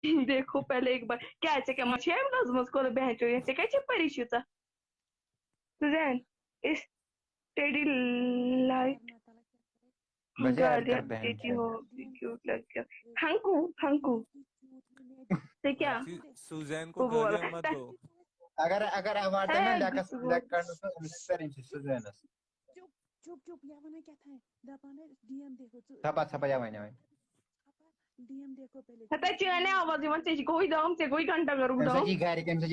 دیکھو پہلے ایک بار کیا کیا مجھے لازمس کو بہن چوی سے کیا پری شیطہ سوزین اس ٹیڈی لائٹ اللہ تعالیٰ کیا کرے مجھے ایڈ گالیاں کر بہن دیتی چود. ہو ڈیم کے کیوٹ لگ گیا ایک ہنکو ہنکو ڈیم کی چوتلی میں سے کیا ماسی سوزین کو وہ گالیاں بولا مت دو. اگر ایوارڈ اے دن نا لیکس گوڈ لیک کڑنس امس پرنس سوزینس چپ چپ چپ یہ ونان کیا تھا دپان ڈی ایم دیکھو چھپا چھپا یا ونیا ڈی ایم دیکھو پہلے ہتا چانے آواز یوان ژےٚ گوٚوُے دام ژےٚ گوٚوُے گھنٹا گرُک امس دام چی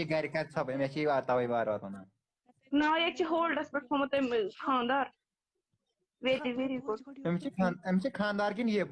گھر کر ژھپ امس چی توے بار وات ونان نا ییٚتہِ چھِ ہولڈس پٮ۪ٹھ تھوٚمُت أمۍ خانٛدار ویری ویری گُڈ امس خاندار کن یہ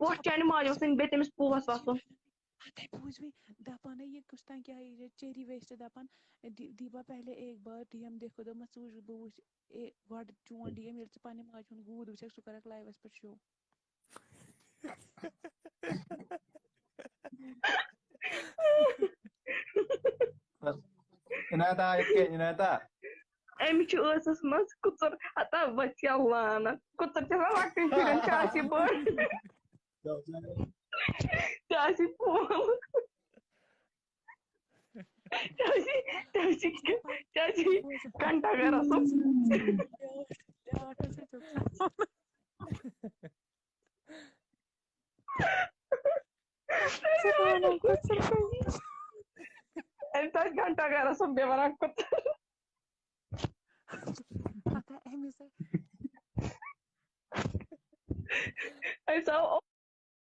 پوٚٹھ چانہِ ماجہِ اوس بیٚیہِ تٔمِس پوہَس وَسُن ہتے بوز بھی دپان یہ کس تان کیا یہ چیری ویسٹ دپان دیبا پہلے ایک بار ڈی ایم دیکھو دس وچ بہ وچ گۄڈٕ چون ڈی ایم ییٚلہِ ژٕ پننہِ ماجہِ ہُنٛد گوٗد وٕچھکھ سُہ کرکھ لایوَس پٮ۪ٹھ شو عنایتا عنایتا أمِس چھُ ٲسَس منٛز کُژُر ہتا ؤژھیا لانت کُژُر چھِ آسان لۄکٹٮ۪ن شُرٮ۪ن چاسی بٔڑ چاسی پول چاسی گھنٹا گھر آسُن أمِس آسہِ گھنٹا گھر آسُن بیٚیہِ وَنان کُژُر ہتا أمِس أمِس آو